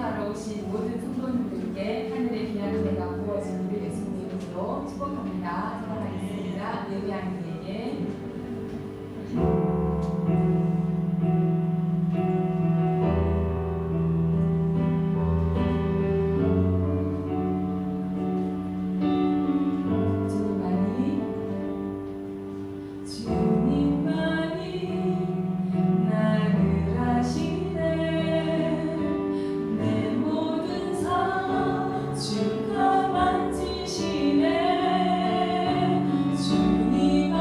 예배하러 오신 모든 성도님들께 하늘의 귀한 은혜가 부어진 우리 예수님 이름으로 축복합니다. 사랑하겠습니다. 예배하는 이에게 주가 만지시네 주님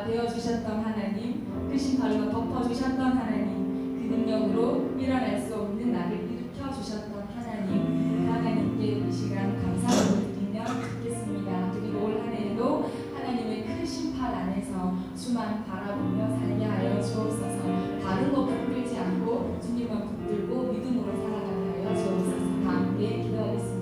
되어주셨던 하나님, 크신 발로 덮어주셨던 하나님, 그 능력으로 일어날 수 없는 나를 일으켜주셨던 하나님, 그 하나님께 이 시간 감사를 드리며 듣겠습니다. 그리고 올 한 해에도 하나님의 크신 팔 안에서 주만 바라보며 살게 하여 주옵소서. 다른 것 붙들지 않고 주님만 붙들고 믿음으로 살아가게 하여 주옵소서. 다 함께 기도하겠습니다.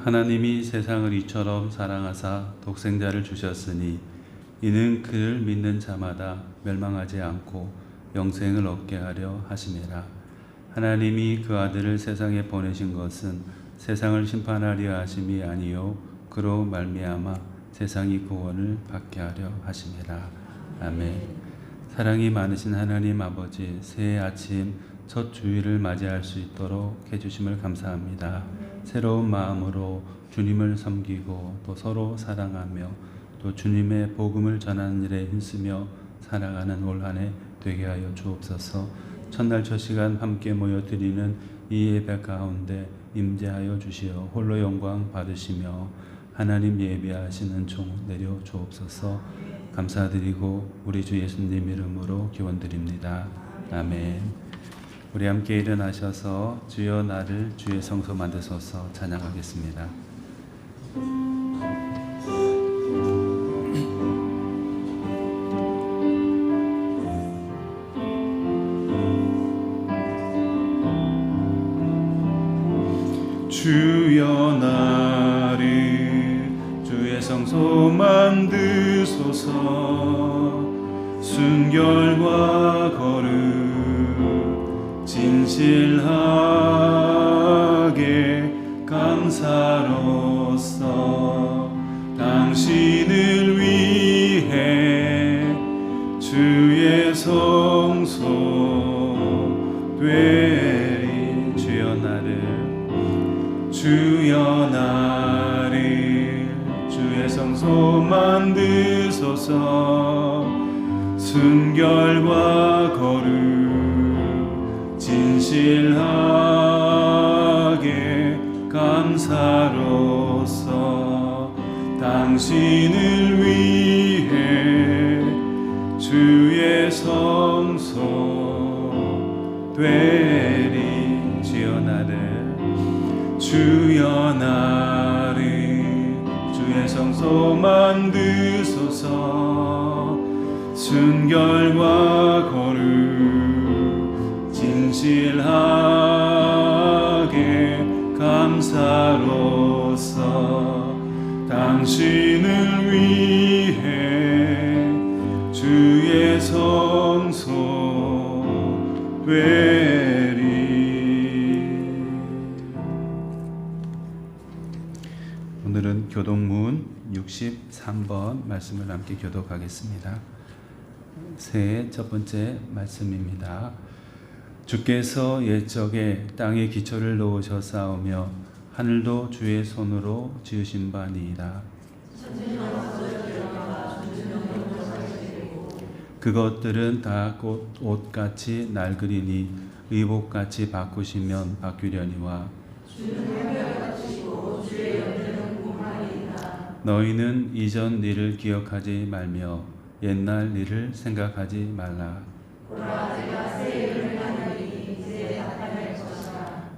하나님이 세상을 이처럼 사랑하사 독생자를 주셨으니 이는 그를 믿는 자마다 멸망하지 않고 영생을 얻게 하려 하심이라. 하나님이 그 아들을 세상에 보내신 것은 세상을 심판하려 하심이 아니요 그로 말미암아 세상이 구원을 받게 하려 하심이라. 아멘. 사랑이 많으신 하나님 아버지, 새해 아침 첫 주일을 맞이할 수 있도록 해주심을 감사합니다. 새로운 마음으로 주님을 섬기고 또 서로 사랑하며 또 주님의 복음을 전하는 일에 힘쓰며 살아가는 올 한 해 되게 하여 주옵소서. 첫날 첫 시간 함께 모여 드리는 이 예배 가운데 임재하여 주시어 홀로 영광 받으시며 하나님 예배하시는 종 내려 주옵소서. 감사드리고 우리 주 예수님 이름으로 기원드립니다. 아멘. 우리 함께 일어나셔서 주여 나를 주의 성소 만드소서 찬양하겠습니다. 주여 나를 주의 성소 만드소서. 순결과 거룩 진실하게 감사로서 당신을 위해 주의 성소 되리. 주여 나를 주의 성소 만드소서. 순결과 거룩 진실하게 감사로서 당신을 위해 주의 성소 되리. 주여 나를 주의 성소 만드소서. 순결과 거룩 진실하게 감사로서 당신을 위해 주의 성소 되리. 오늘은 교독문 63번 말씀을 함께 교독하겠습니다. 새해 첫 번째 말씀입니다. 주께서 옛적에 땅에 기초를 놓으셨사오며 하늘도 주의 손으로 지으신 바니이다. 그것들은 다 곧 옷같이 낡으리니 의복같이 바꾸시면 바뀌려니와 너희는 이전 일을 기억하지 말며 옛날 일을 생각하지 말라.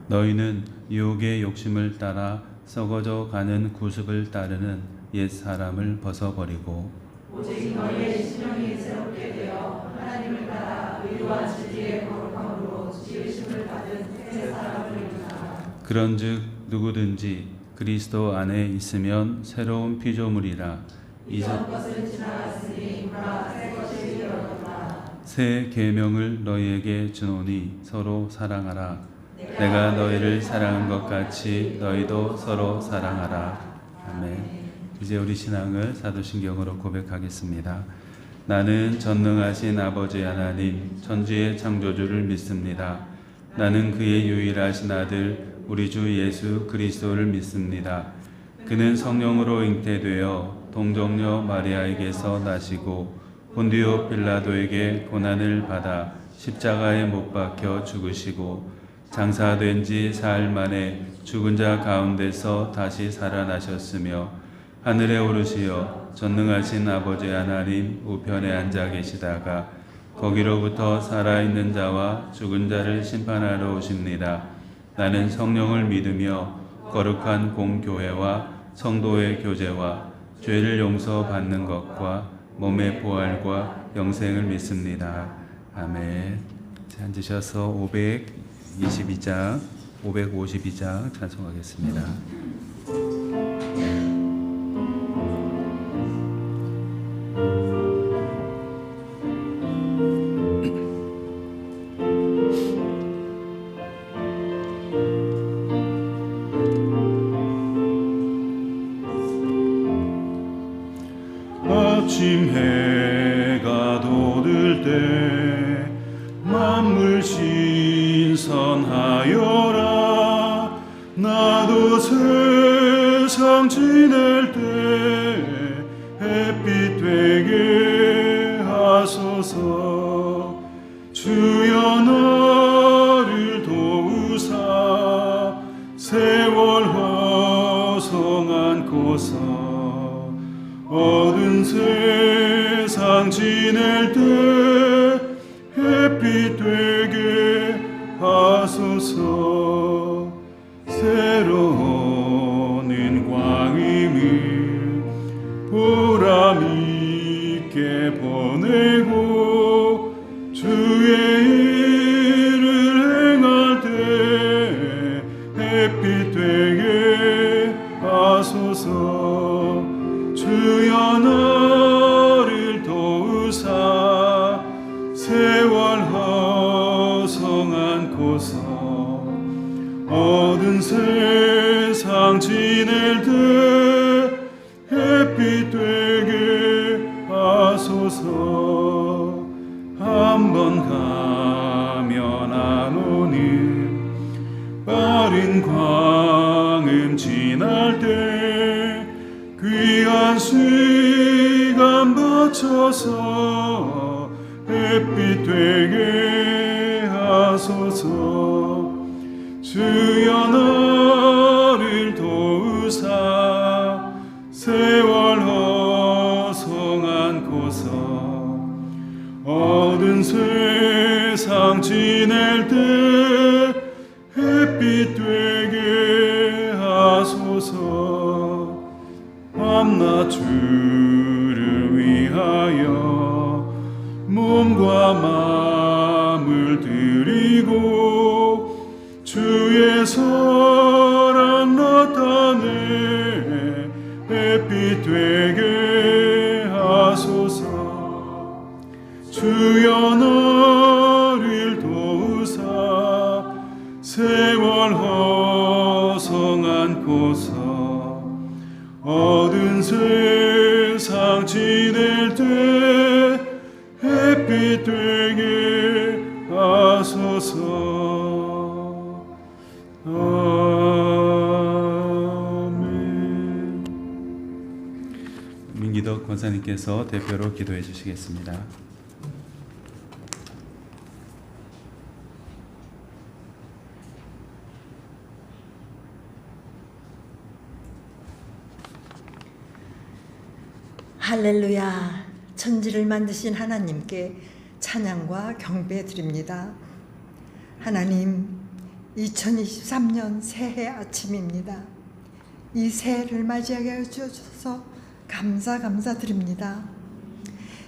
너희는 유혹의 욕심을 따라 썩어져 가는 구습을 따르는 옛 사람을 벗어버리고 오직 너희의 심령이 새롭게 되어 하나님을 따라 의와 진리의 거룩함으로 지으심을 받은 새 사람을 입으라. 그런즉 누구든지 그리스도 안에 있으면 새로운 피조물이라. 이전 것은 지나갔으니 보라 새 것이 되었다. 새 계명을 너희에게 주노니 서로 사랑하라. 내가 너희를 사랑한 것 같이 너희도 서로 사랑하라. 아멘. 이제 우리 신앙을 사도신경으로 고백하겠습니다. 나는 전능하신 아버지 하나님 천지의 창조주를 믿습니다. 나는 그의 유일하신 아들 우리 주 예수 그리스도를 믿습니다. 그는 성령으로 잉태되어 동정녀 마리아에게서 나시고 본디오 빌라도에게 고난을 받아 십자가에 못 박혀 죽으시고 장사된 지 사흘 만에 죽은 자 가운데서 다시 살아나셨으며 하늘에 오르시어 전능하신 아버지 하나님 우편에 앉아 계시다가 거기로부터 살아있는 자와 죽은 자를 심판하러 오십니다. 나는 성령을 믿으며 거룩한 공교회와 성도의 교제와 죄를 용서받는 것과 몸의 부활과 영생을 믿습니다. 아멘. 앉으셔서 552장, 552장 찬송하겠습니다. 아침 해가 돋을 때 만물 신선하여라. 나도 세상 지낼 때 햇빛 되게 하소서. 주여 나를 도우사 세월 허송 않고서 어두운 세상 지낼 때 햇빛 되게 하소서. 새로운 광임을 보람 있게 보내고 주의 일을 행할 때 햇빛 되게 하소서. 주여 나를 도우사 세월 허송 않고서 어두운 세상 지낼 때 햇빛 되게 하소서. 한번 가면 안 오는 빠른 광음 지날 때 귀한 시간 바쳐서 햇빛 되게 하소서. 주여 나를 도우사 세월 허송 않고서 어두운 세상 지낼 때 햇빛 되게 하소서. 밤낮 주를 위하여 몸과 마음을 드리고 주의 사랑 나타내 햇빛 되게 하소서. 주여 나를 도우사 세월 허송 않고서 어두운 세상 지낼 때 햇빛 되게 하소서. 아멘. 민기덕 권사님께서 대표로 기도해 주시겠습니다. 할렐루야. 천지를 만드신 하나님께 찬양과 경배 드립니다. 하나님, 2023년 새해 아침입니다. 이 새해를 맞이하게 해주셔서 감사드립니다.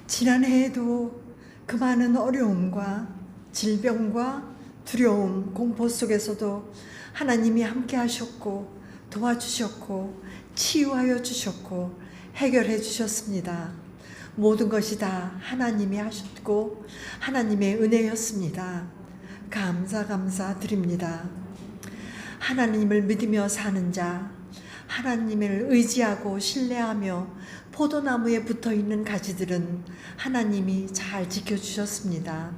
지난해에도 그 많은 어려움과 질병과 두려움, 공포 속에서도 하나님이 함께 하셨고 도와주셨고 치유하여 주셨고 해결해 주셨습니다. 모든 것이 다 하나님이 하셨고 하나님의 은혜였습니다. 감사드립니다. 하나님을 믿으며 사는 자, 하나님을 의지하고 신뢰하며 포도나무에 붙어있는 가지들은 하나님이 잘 지켜주셨습니다.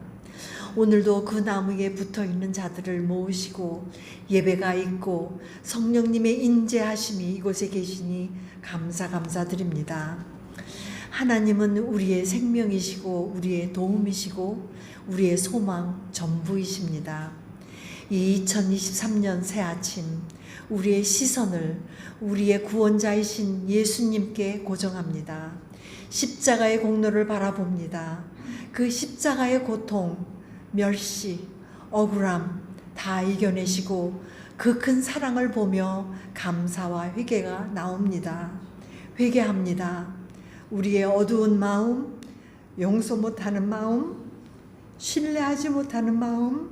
오늘도 그 나무에 붙어있는 자들을 모으시고 예배가 있고 성령님의 인재하심이 이곳에 계시니 감사드립니다. 하나님은 우리의 생명이시고 우리의 도움이시고 우리의 소망 전부이십니다. 이 2023년 새 아침 우리의 시선을 우리의 구원자이신 예수님께 고정합니다. 십자가의 공로를 바라봅니다. 그 십자가의 고통, 멸시, 억울함 다 이겨내시고 그 큰 사랑을 보며 감사와 회개가 나옵니다. 회개합니다. 우리의 어두운 마음, 용서 못하는 마음, 신뢰하지 못하는 마음,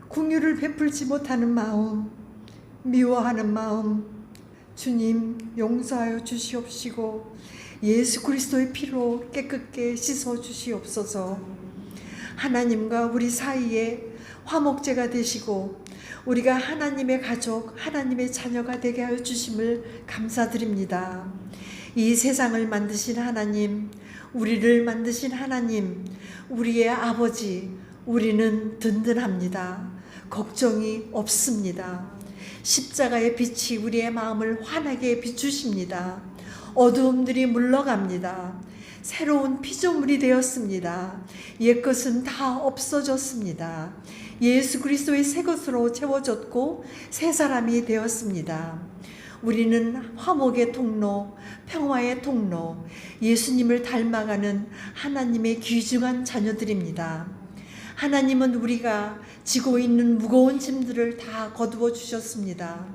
긍휼을 베풀지 못하는 마음, 미워하는 마음, 주님 용서하여 주시옵시고 예수 그리스도의 피로 깨끗게 씻어 주시옵소서. 하나님과 우리 사이에 화목제가 되시고 우리가 하나님의 가족, 하나님의 자녀가 되게 하여 주심을 감사드립니다. 이 세상을 만드신 하나님, 우리를 만드신 하나님, 우리의 아버지, 우리는 든든합니다. 걱정이 없습니다. 십자가의 빛이 우리의 마음을 환하게 비추십니다. 어두움들이 물러갑니다. 새로운 피조물이 되었습니다. 옛것은 다 없어졌습니다. 예수 그리스도의 새 것으로 채워졌고 새 사람이 되었습니다. 우리는 화목의 통로, 평화의 통로, 예수님을 닮아가는 하나님의 귀중한 자녀들입니다. 하나님은 우리가 지고 있는 무거운 짐들을 다 거두어 주셨습니다.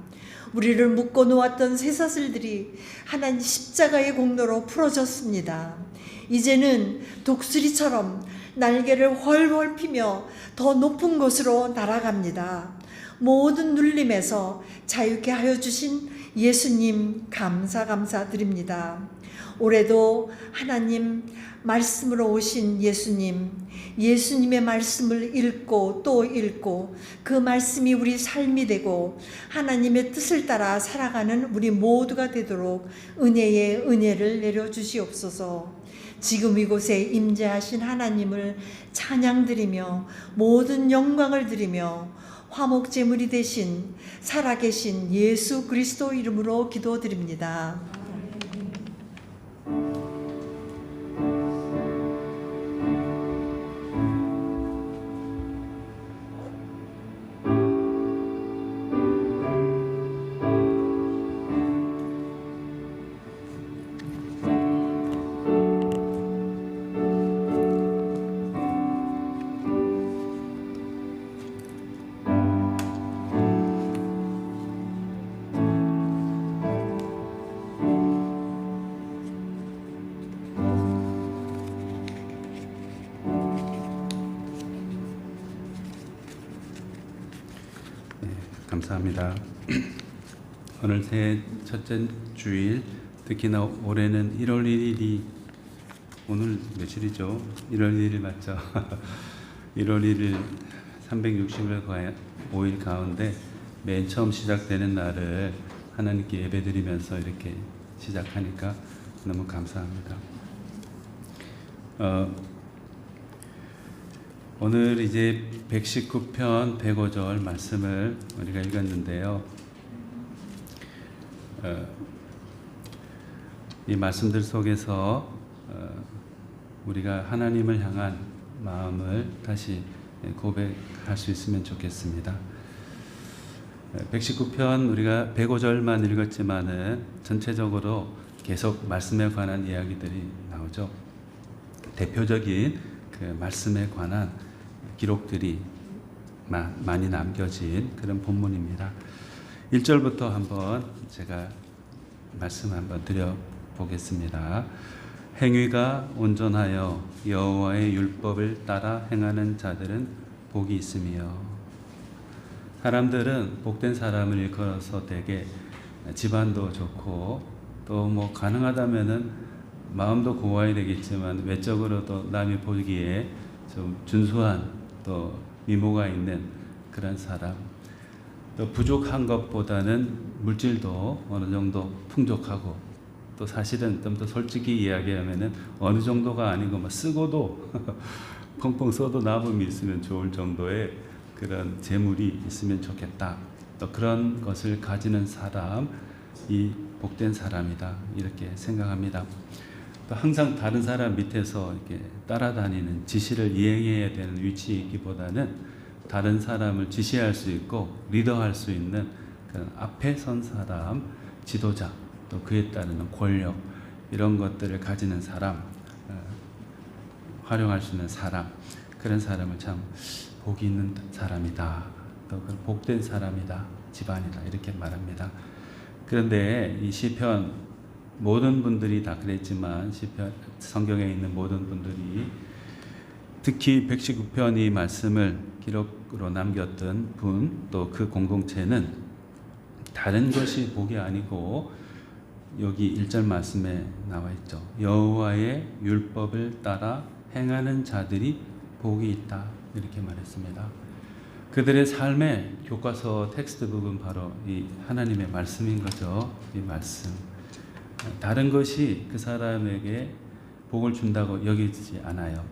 우리를 묶어 놓았던 쇠사슬들이 하나님 십자가의 공로로 풀어졌습니다. 이제는 독수리처럼 날개를 훨훨 피며 더 높은 곳으로 날아갑니다. 모든 눌림에서 자유케 하여 주신 예수님 감사드립니다. 올해도 하나님 말씀으로 오신 예수님의 말씀을 읽고 또 읽고 그 말씀이 우리 삶이 되고 하나님의 뜻을 따라 살아가는 우리 모두가 되도록 은혜의 은혜를 내려주시옵소서. 지금 이곳에 임재하신 하나님을 찬양드리며 모든 영광을 드리며 화목제물이 되신 살아계신 예수 그리스도 이름으로 기도드립니다. 감사합니다. 오늘 새 첫째 주일, 특히나 올해는 1월 1일이 오늘 며칠이죠? 1월 1일 맞죠? 1월 1일 365일 가운데 맨 처음 시작되는 날을 하나님께 예배드리면서 이렇게 시작하니까 너무 감사합니다. 오늘 이제 119편 105절 말씀을 우리가 읽었는데요. 이 말씀들 속에서 우리가 하나님을 향한 마음을 다시 고백할 수 있으면 좋겠습니다. 119편 우리가 105절만 읽었지만은 전체적으로 계속 말씀에 관한 이야기들이 나오죠. 대표적인 그 말씀에 관한 기록들이 많이 남겨진 그런 본문입니다. 1절부터 한번 제가 말씀 한번 드려보겠습니다. 행위가 온전하여 여호와의 율법을 따라 행하는 자들은 복이 있으며, 사람들은 복된 사람을 일컬어서 되게 집안도 좋고 또 뭐 가능하다면은 마음도 고와야 되겠지만 외적으로도 남이 보기에 좀 준수한 또 미모가 있는 그런 사람, 또 부족한 것보다는 물질도 어느 정도 풍족하고, 또 사실은 좀 더 솔직히 이야기하면은 어느 정도가 아니고 뭐 쓰고도 펑펑 써도 남음이 있으면 좋을 정도의 그런 재물이 있으면 좋겠다. 또 그런 것을 가지는 사람이 복된 사람이다, 이렇게 생각합니다. 또 항상 다른 사람 밑에서 이렇게 따라다니는, 지시를 이행해야 되는 위치에 있기보다는 다른 사람을 지시할 수 있고 리더할 수 있는 그런 앞에 선 사람, 지도자, 또 그에 따르는 권력, 이런 것들을 가지는 사람, 활용할 수 있는 사람, 그런 사람을 참 복이 있는 사람이다, 또 복된 사람이다, 집안이다, 이렇게 말합니다. 그런데 이 시편 모든 분들이 다 그랬지만 시편 성경에 있는 모든 분들이 특히 119편 이 말씀을 기록으로 남겼던 분, 또 그 공동체는 다른 것이 복이 아니고 여기 1절 말씀에 나와 있죠. 여호와의 율법을 따라 행하는 자들이 복이 있다, 이렇게 말했습니다. 그들의 삶의 교과서 텍스트북은 바로 이 하나님의 말씀인 거죠. 이 말씀. 다른 것이 그 사람에게 복을 준다고 여기지 않아요.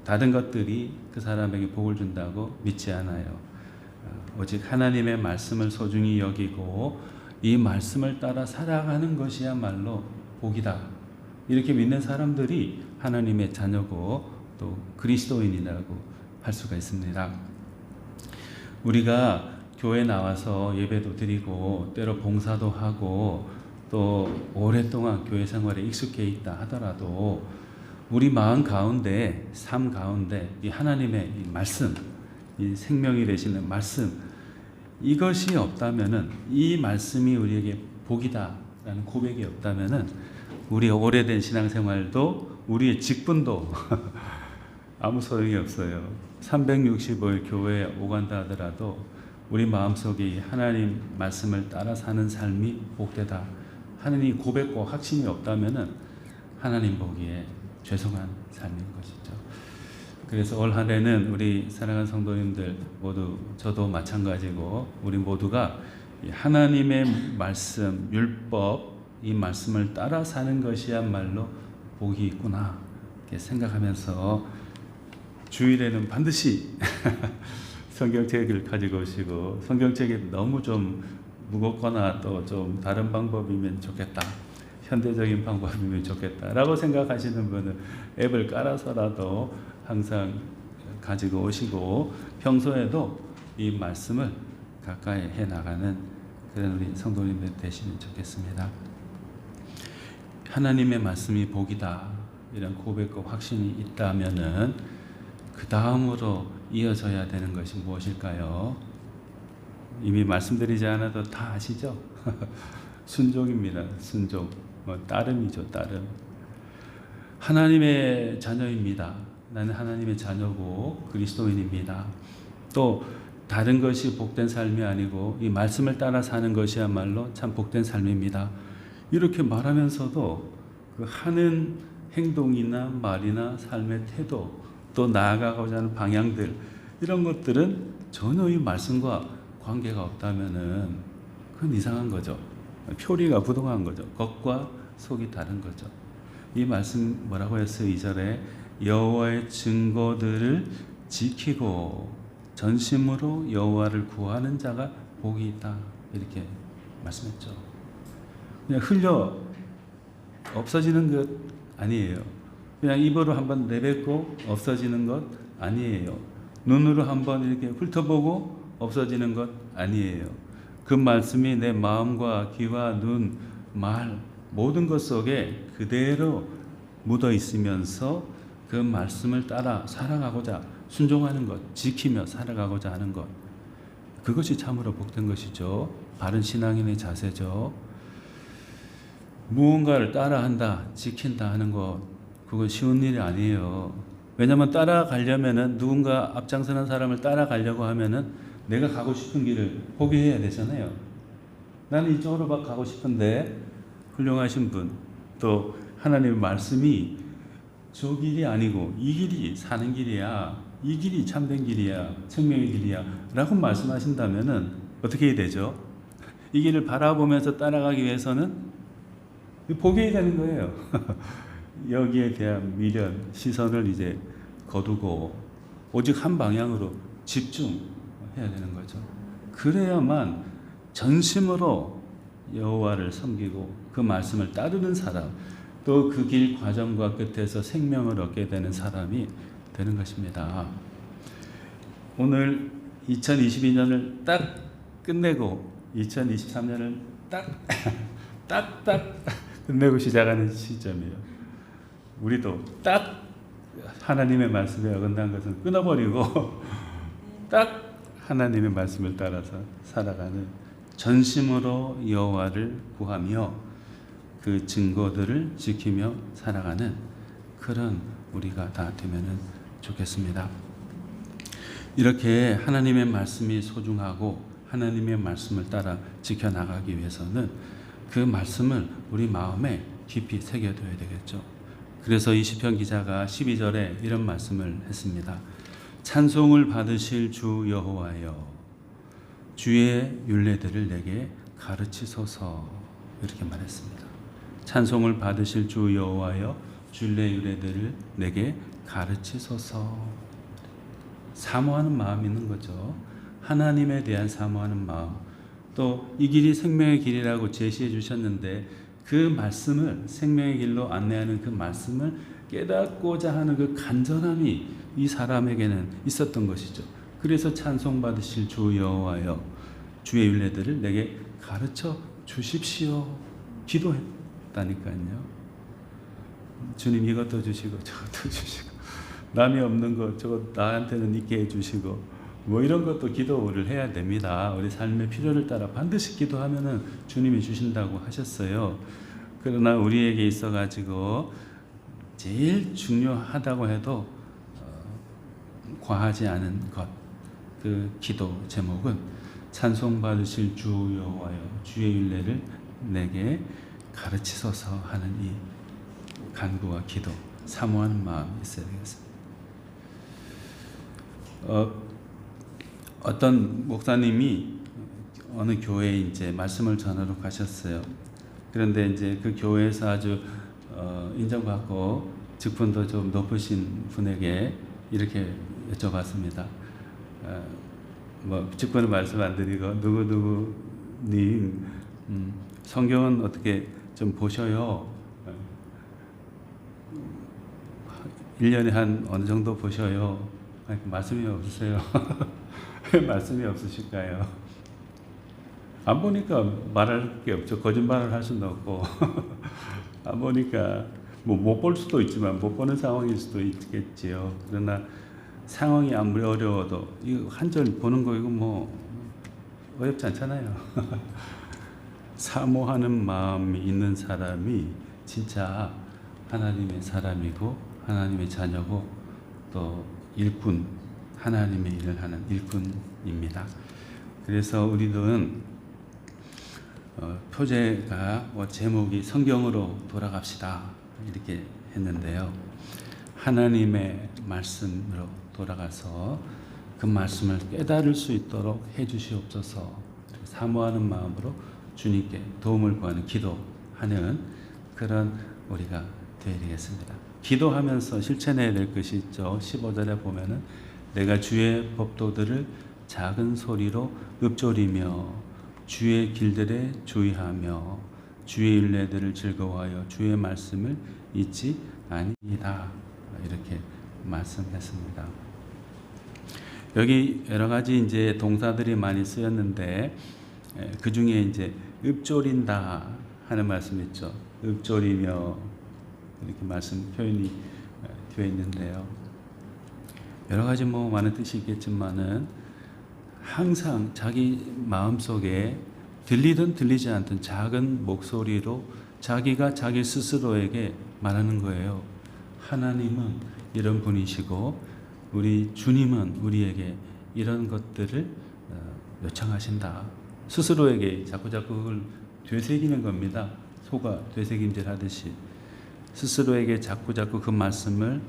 다른 것들이 그 사람에게 복을 준다고 믿지 않아요. 오직 하나님의 말씀을 소중히 여기고 이 말씀을 따라 살아가는 것이야말로 복이다. 이렇게 믿는 사람들이 하나님의 자녀고 또 그리스도인이라고 할 수가 있습니다. 우리가 교회 나와서 예배도 드리고 때로 봉사도 하고 또 오랫동안 교회 생활에 익숙해 있다 하더라도 우리 마음 가운데, 삶 가운데 이 하나님의 이 말씀, 이 생명이 되시는 말씀, 이것이 없다면은, 이 말씀이 우리에게 복이다라는 고백이 없다면은 우리의 오래된 신앙생활도 우리의 직분도 아무 소용이 없어요. 365일 교회에 오간다 하더라도 우리 마음속에 이 하나님 말씀을 따라 사는 삶이 복되다 하느니 고백과 확신이 없다면은 하나님 보기에 죄송한 삶인 것이죠. 그래서 올 한 해는 우리 사랑하는 성도님들 모두, 저도 마찬가지고 우리 모두가 하나님의 말씀, 율법, 이 말씀을 따라 사는 것이야말로 복이 있구나 이렇게 생각하면서 주일에는 반드시 성경책을 가지고 오시고, 성경책이 너무 좀 무겁거나 또 좀 다른 방법이면 좋겠다, 현대적인 방법이면 좋겠다라고 생각하시는 분은 앱을 깔아서라도 항상 가지고 오시고 평소에도 이 말씀을 가까이 해 나가는 그런 우리 성도님들 되시면 좋겠습니다. 하나님의 말씀이 복이다 이런 고백과 확신이 있다면은 그 다음으로 이어져야 되는 것이 무엇일까요? 이미 말씀드리지 않아도 다 아시죠? 순종입니다. 순종. 따름이죠. 따름. 하나님의 자녀입니다. 나는 하나님의 자녀고 그리스도인입니다. 또 다른 것이 복된 삶이 아니고 이 말씀을 따라 사는 것이야말로 참 복된 삶입니다. 이렇게 말하면서도 그 하는 행동이나 말이나 삶의 태도, 또 나아가고자 하는 방향들, 이런 것들은 전혀 이 말씀과 관계가 없다면은 그건 이상한 거죠. 표리가 부동한 거죠. 겉과 속이 다른 거죠. 이 말씀 뭐라고 했어요? 2절에 여호와의 증거들을 지키고 전심으로 여호와를 구하는 자가 복이 있다 이렇게 말씀했죠. 그냥 흘려 없어지는 것 아니에요. 그냥 입으로 한번 내뱉고 없어지는 것 아니에요. 눈으로 한번 이렇게 훑어보고 없어지는 것 아니에요. 그 말씀이 내 마음과 귀와 눈, 말 모든 것 속에 그대로 묻어 있으면서 그 말씀을 따라 살아가고자 순종하는 것, 지키며 살아가고자 하는 것, 그것이 참으로 복된 것이죠. 바른 신앙인의 자세죠. 무언가를 따라한다, 지킨다 하는 것, 그건 쉬운 일이 아니에요. 왜냐하면 따라가려면은, 누군가 앞장서는 사람을 따라가려고 하면은 내가 가고 싶은 길을 포기해야 되잖아요. 나는 이쪽으로 막 가고 싶은데 훌륭하신 분, 또 하나님의 말씀이 저 길이 아니고 이 길이 사는 길이야, 이 길이 참된 길이야, 생명의 길이야 라고 말씀하신다면은 어떻게 해야 되죠? 이 길을 바라보면서 따라가기 위해서는 포기해야 되는 거예요. 여기에 대한 미련, 시선을 이제 거두고 오직 한 방향으로 집중해야 되는 거죠. 그래야만 전심으로 여호와를 섬기고 그 말씀을 따르는 사람, 또 그 길 과정과 끝에서 생명을 얻게 되는 사람이 되는 것입니다. 오늘 2022년을 딱 끝내고 2023년을 딱딱 끝내고 시작하는 시점이에요. 우리도 딱 하나님의 말씀에 어긋난 것은 끊어버리고 딱 하나님의 말씀을 따라서 살아가는, 전심으로 여호와를 구하며 그 증거들을 지키며 살아가는 그런 우리가 다 되면은 좋겠습니다. 이렇게 하나님의 말씀이 소중하고 하나님의 말씀을 따라 지켜나가기 위해서는 그 말씀을 우리 마음에 깊이 새겨둬야 되겠죠. 그래서 이 시편 기자가 12절에 이런 말씀을 했습니다. 찬송을 받으실 주 여호와여, 주의 율례들을 내게 가르치소서, 이렇게 말했습니다. 찬송을 받으실 주 여호와여, 주일의 율례들을 내게 가르치소서. 사모하는 마음이 있는 거죠. 하나님에 대한 사모하는 마음. 또 이 길이 생명의 길이라고 제시해 주셨는데 그 말씀을 생명의 길로 안내하는 그 말씀을 깨닫고자 하는 그 간절함이 이 사람에게는 있었던 것이죠. 그래서 찬송받으실 주 여호와여 주의 율례들을 내게 가르쳐 주십시오. 기도했다니까요. 주님 이것도 주시고 저것도 주시고 남이 없는 것 저것 나한테는 있게 해주시고 뭐 이런 것도 기도를 해야 됩니다. 우리 삶의 필요를 따라 반드시 기도하면은 주님이 주신다고 하셨어요. 그러나 우리에게 있어가지고 제일 중요하다고 해도 과하지 않은 것, 그 기도 제목은 찬송 받으실 주 여호와여 주의 율례를 내게 가르치소서 하는 이 간구와 기도, 사모하는 마음이 있어야 되겠습니다. 어떤 목사님이 어느 교회에 이제 말씀을 전하러 가셨어요. 그런데 이제 그 교회에서 아주 인정받고 직분도 좀 높으신 분에게 이렇게 여쭤봤습니다. 뭐 직분을 말씀 안 드리고 누구님 성경은 어떻게 좀 보셔요? 1년에 한 어느 정도 보셔요? 말씀이 없으세요? 왜 말씀이 없으실까요? 안 보니까 말할 게 없죠. 거짓말을 할 수는 없고 안 보니까 뭐 못 볼 수도 있지만 못 보는 상황일 수도 있겠지요. 그러나 상황이 아무리 어려워도 이 한 절 보는 거 이거 뭐 어렵지 않잖아요. 사모하는 마음이 있는 사람이 진짜 하나님의 사람이고 하나님의 자녀고 또 일꾼, 하나님의 일을 하는 일꾼입니다. 그래서 우리는 표제가 제목이 성경으로 돌아갑시다 이렇게 했는데요. 하나님의 말씀으로 돌아가서 그 말씀을 깨달을 수 있도록 해주시옵소서. 사모하는 마음으로 주님께 도움을 구하는 기도하는 그런 우리가 되어야 되겠습니다. 기도하면서 실천해야 될 것이 있죠. 15절에 보면은 내가 주의 법도들을 작은 소리로 읊조리며 주의 길들에 주의하며 주의 율례들을 즐거워하여 주의 말씀을 잊지 아니이다. 이렇게 말씀했습니다. 여기 여러 가지 이제 동사들이 많이 쓰였는데 그 중에 이제 읊조린다 하는 말씀 있죠. 읊조리며 이렇게 말씀 표현이 되어 있는데요. 여러 가지 뭐 많은 뜻이 있겠지만은 항상 자기 마음속에 들리든 들리지 않든 작은 목소리로 자기가 자기 스스로에게 말하는 거예요. 하나님은 이런 분이시고 우리 주님은 우리에게 이런 것들을 요청하신다. 스스로에게 자꾸 그걸 되새기는 겁니다. 소가 되새김질 하듯이 스스로에게 자꾸 그 말씀을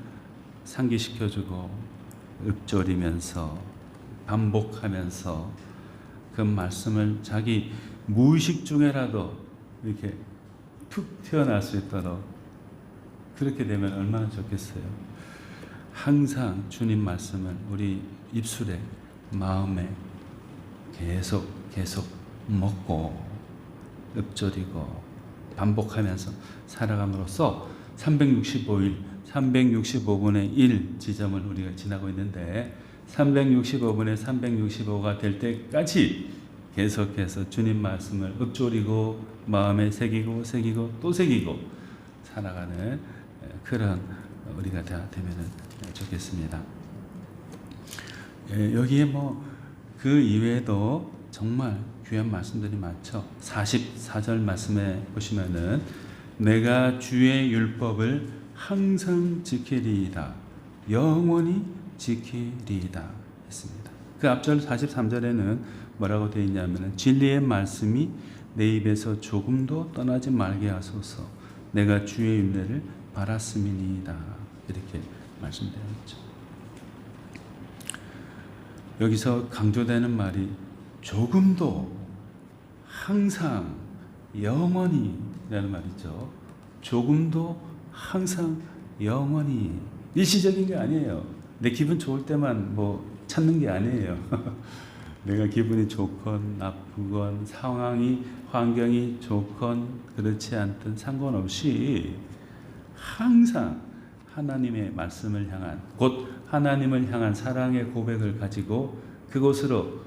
상기시켜주고 읊조리면서 반복하면서 그 말씀을 자기 무의식 중에라도 이렇게 툭 튀어나올 수 있도록 그렇게 되면 얼마나 좋겠어요. 항상 주님 말씀을 우리 입술에 마음에 계속 먹고 읊조리고 반복하면서 살아감으로써 365일 365분의 1 지점을 우리가 지나고 있는데 365분의 365가 될 때까지 계속해서 주님 말씀을 읊조리고 마음에 새기고 또 새기고 살아가는 그런 우리가 되면 좋겠습니다. 여기에 뭐 그 이외에도 정말 귀한 말씀들이 많죠. 44절 말씀에 보시면은 내가 주의 율법을 항상 지키리이다. 영원히 지키리이다 했습니다. 그 앞절 43절에는 뭐라고 되어 있냐면 진리의 말씀이 내 입에서 조금도 떠나지 말게 하소서. 내가 주의 율례를 바랐음이니이다. 이렇게 말씀되어 있죠. 여기서 강조되는 말이 조금도 항상 영원히 라는 말이죠. 조금도 항상 영원히. 일시적인 게 아니에요. 내 기분 좋을 때만 뭐 찾는 게 아니에요. 내가 기분이 좋건 나쁘건 상황이 환경이 좋건 그렇지 않든 상관없이 항상 하나님의 말씀을 향한, 곧 하나님을 향한 사랑의 고백을 가지고 그곳으로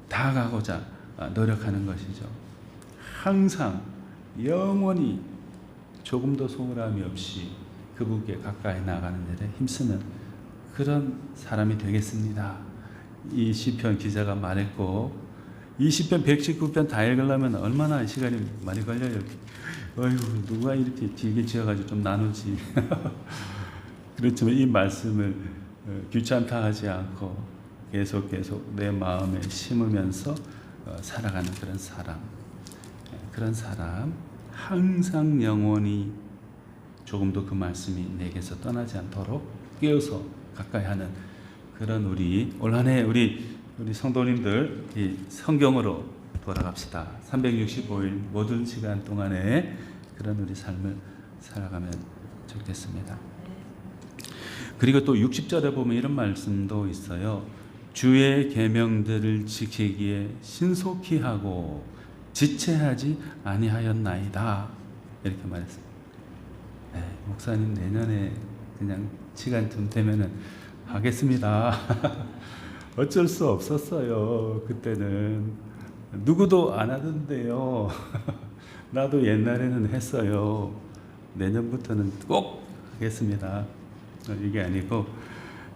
다가가고자 노력하는 것이죠. 항상 영원히 조금도 소홀함이 없이 그분께 가까이 나가는 일에 힘쓰는 그런 사람이 되겠습니다. 이 시편 기자가 말했고, 이 시편 119편 다 읽으려면 얼마나 시간이 많이 걸려요. 어휴, 누가 이렇게 길게 지어가지고 좀 나누지. 그렇지만 이 말씀을 귀찮다 하지 않고 계속 내 마음에 심으면서 살아가는 그런 사람, 항상 영원히 조금도 그 말씀이 내게서 떠나지 않도록 깨어서 가까이 하는 그런 올 한 해 우리 성도님들 이 성경으로 돌아갑시다. 365일 모든 시간 동안에 그런 우리 삶을 살아가면 좋겠습니다. 그리고 또 60절에 보면 이런 말씀도 있어요. 주의 계명들을 지키기에 신속히 하고 지체하지 아니하였나이다. 이렇게 말했어요. 목사님 내년에 그냥 시간 좀 되면은 하겠습니다. 어쩔 수 없었어요. 그때는 누구도 안 하던데요. 나도 옛날에는 했어요. 내년부터는 꼭 하겠습니다. 이게 아니고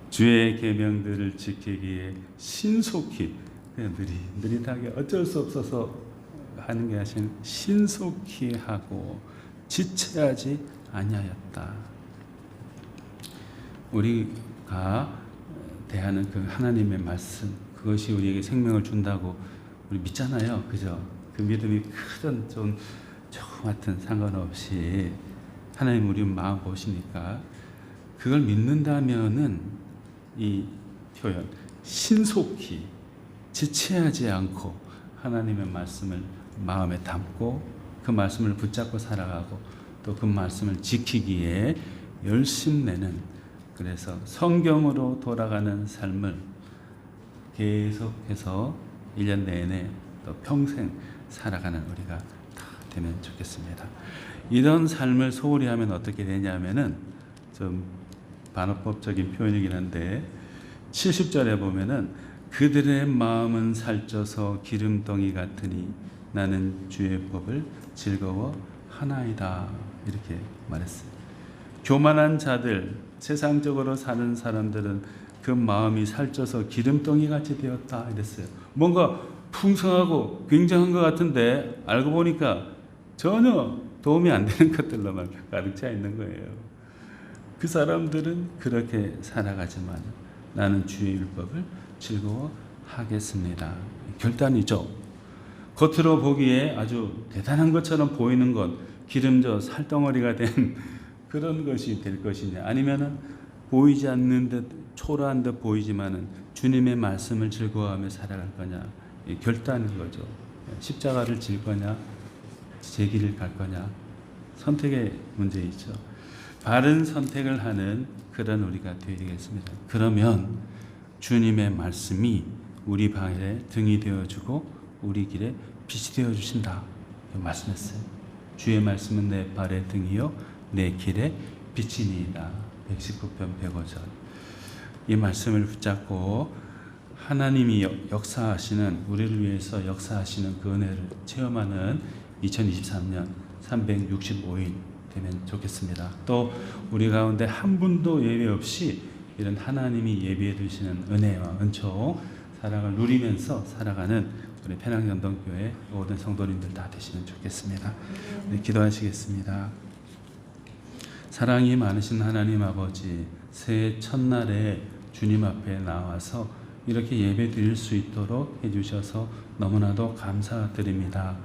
주의 계명들을 지키기에 신속히, 그냥 느릿하게 어쩔 수 없어서 하는 게 아니라 신속히 하고 지체하지 아니하였다. 우리가 대하는 그 하나님의 말씀, 그것이 우리에게 생명을 준다고 우리 믿잖아요. 그죠? 그 믿음이 크든 좀 조금 같은 상관없이 하나님 우리 마음 보시니까 그걸 믿는다면은 이 표현 신속히 지체하지 않고 하나님의 말씀을 마음에 담고 그 말씀을 붙잡고 살아가고 또 그 말씀을 지키기에 열심내는, 그래서 성경으로 돌아가는 삶을 계속해서 1년 내내 또 평생 살아가는 우리가 다 되면 좋겠습니다. 이런 삶을 소홀히 하면 어떻게 되냐면은 좀 반어법적인 표현이긴 한데 70절에 보면은 그들의 마음은 살쪄서 기름덩이 같으니 나는 주의 법을 즐거워하나이다. 이렇게 말했어요. 교만한 자들, 세상적으로 사는 사람들은 그 마음이 살쪄서 기름덩이 같이 되었다 이랬어요. 뭔가 풍성하고 굉장한 것 같은데 알고 보니까 전혀 도움이 안 되는 것들로만 가득 차 있는 거예요. 그 사람들은 그렇게 살아가지만 나는 주의 율법을 즐거워하겠습니다. 결단이죠. 겉으로 보기에 아주 대단한 것처럼 보이는 것, 기름져 살덩어리가 된 그런 것이 될 것이냐, 아니면은 보이지 않는 듯 초라한 듯 보이지만은 주님의 말씀을 즐거워하며 살아갈 거냐, 결단인 거죠. 십자가를 질 거냐, 제 길을 갈 거냐, 선택의 문제이죠. 바른 선택을 하는 그런 우리가 되겠습니다. 그러면 주님의 말씀이 우리 발에 등이 되어주고 우리 길에 빛이 되어주신다 말씀했어요. 주의 말씀은 내 발의 등이요 내 길에 빛이니이다. 119편 105절. 이 말씀을 붙잡고 하나님이 역사하시는, 우리를 위해서 역사하시는 그 은혜를 체험하는 2023년 365일 되면 좋겠습니다. 또 우리 가운데 한 분도 예외 없이 이런 하나님이 예비해 두시는 은혜와 은총, 사랑을 누리면서 살아가는 우리 penang연동교회 모든 성도님들 다 되시면 좋겠습니다. 네, 기도하시겠습니다. 사랑이 많으신 하나님 아버지, 새해 첫날에 주님 앞에 나와서 이렇게 예배 드릴 수 있도록 해주셔서 너무나도 감사드립니다.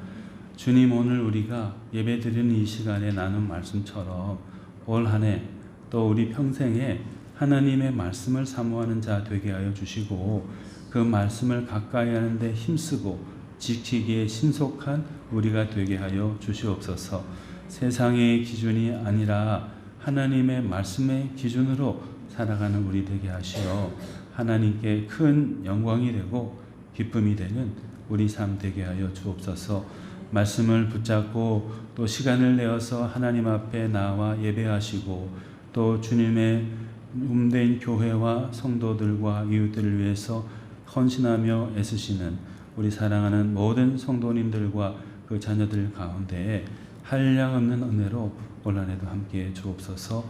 주님, 오늘 우리가 예배 드리는 이 시간에 나눈 말씀처럼 올 한 해 또 우리 평생에 하나님의 말씀을 사모하는 자 되게 하여 주시고 그 말씀을 가까이 하는데 힘쓰고 지키기에 신속한 우리가 되게 하여 주시옵소서. 세상의 기준이 아니라 하나님의 말씀의 기준으로 살아가는 우리 되게 하시어 하나님께 큰 영광이 되고 기쁨이 되는 우리 삶 되게 하여 주옵소서. 말씀을 붙잡고 또 시간을 내어서 하나님 앞에 나와 예배하시고 또 주님의 몸된 교회와 성도들과 이웃들을 위해서 헌신하며 애쓰시는 우리 사랑하는 모든 성도님들과 그 자녀들 가운데에 한량없는 은혜로 올 한해도 함께 주옵소서.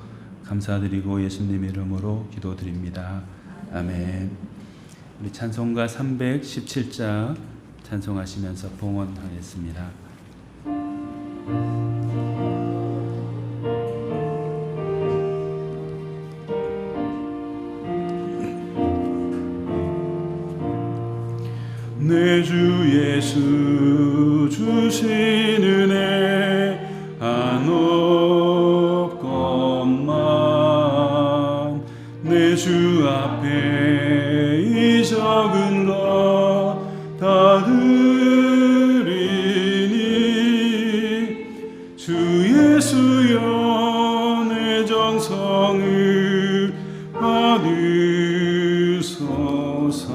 감사드리고 예수님 이름으로 기도드립니다. 아멘. 우리 찬송가 317장 찬송하시면서 봉헌하겠습니다. 내 주 예수 주신 은혜 한없건만 내 주 앞에 이 적은 것 다 드리니 주 예수여 내 정성을 받으소서.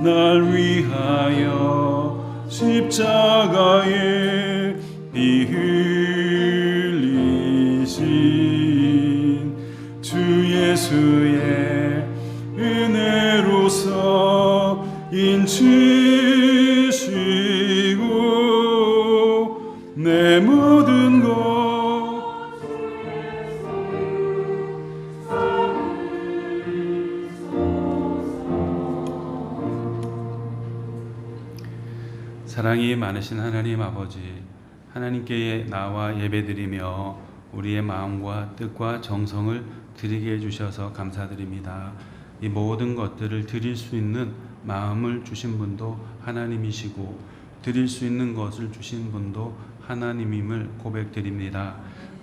날 위하여 십자가에 피 흘리신 주 예수의 은혜로서 인치시고 내 모든 것 사랑이 많으신 하나님 아버지, 하나님께 나와 예배드리며 우리의 마음과 뜻과 정성을 드리게 해주셔서 감사드립니다. 이 모든 것들을 드릴 수 있는 마음을 주신 분도 하나님이시고 드릴 수 있는 것을 주신 분도 하나님임을 고백드립니다.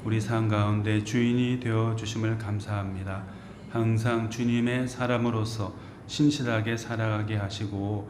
우리 삶 가운데 주인이 되어 주심을 감사합니다. 항상 주님의 사람으로서 신실하게 살아가게 하시고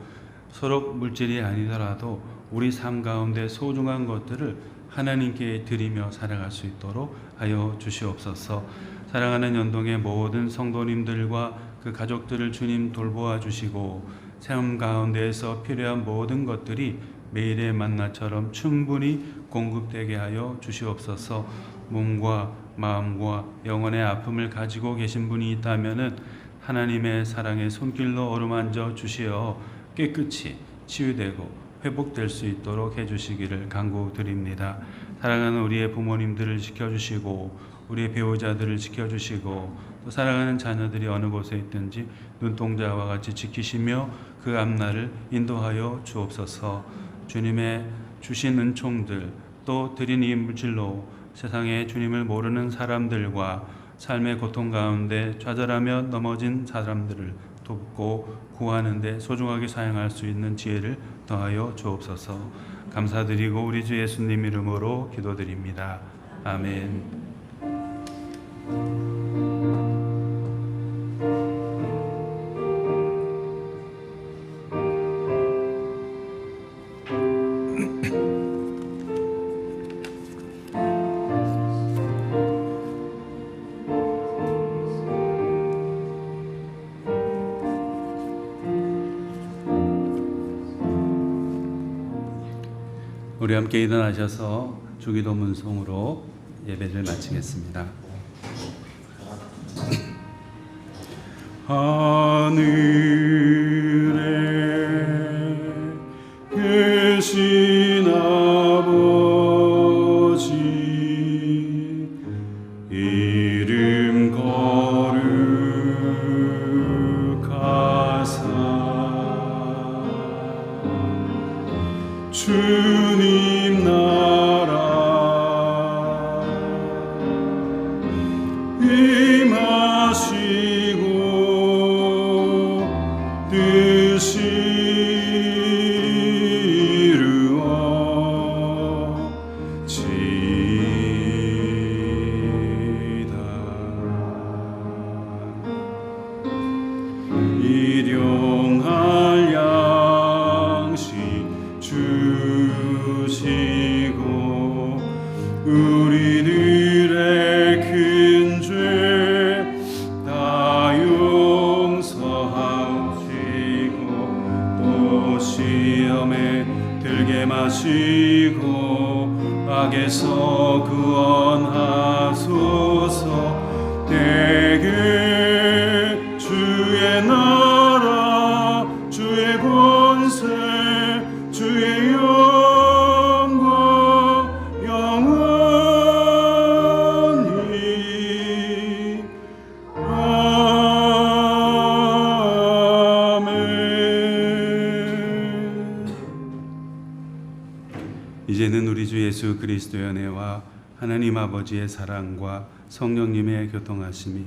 서로 물질이 아니더라도 우리 삶 가운데 소중한 것들을 하나님께 드리며 살아갈 수 있도록 하여 주시옵소서. 사랑하는 연동의 모든 성도님들과 그 가족들을 주님 돌보아 주시고 삶 가운데에서 필요한 모든 것들이 매일의 만나처럼 충분히 공급되게 하여 주시옵소서. 몸과 마음과 영혼의 아픔을 가지고 계신 분이 있다면은 하나님의 사랑의 손길로 어루만져 주시어 깨끗이 치유되고 회복될 수 있도록 해주시기를 간구드립니다. 사랑하는 우리의 부모님들을 지켜주시고 우리의 배우자들을 지켜주시고 또 사랑하는 자녀들이 어느 곳에 있든지 눈동자와 같이 지키시며 그 앞날을 인도하여 주옵소서. 주님의 주신 은총들 또 드린 이 물질로 세상에 주님을 모르는 사람들과 삶의 고통 가운데 좌절하며 넘어진 사람들을 돕고 구하는 데 소중하게 사용할 수 있는 지혜를 더하여 주옵소서. 감사드리고 우리 주 예수님 이름으로 기도드립니다. 아멘. 우리 함께 일어나셔서 주기도 문송으로 예배를 마치겠습니다. 하늘에 계신 아버지 이름 거룩하사 주님 나라 임하시고 뜻이 이루어지이다. 일용할 양식 주시고 시험에 들게 마시고 악에서 구원하소서. 내게 주의 나라 주의 권세 주의 영광 영원히 아멘. 이제는 우리 주 예수 그리스도의 은혜와 하나님 아버지의 사랑과 성령님의 교통하심이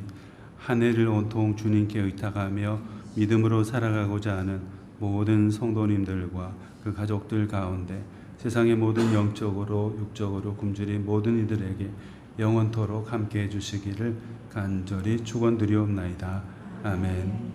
한 해를 온통 주님께 의탁하며 믿음으로 살아가고자 하는 모든 성도님들과 그 가족들 가운데 세상의 모든 영적으로 육적으로 굶주린 모든 이들에게 영원토록 함께해 주시기를 간절히 축원드리옵나이다. 아멘.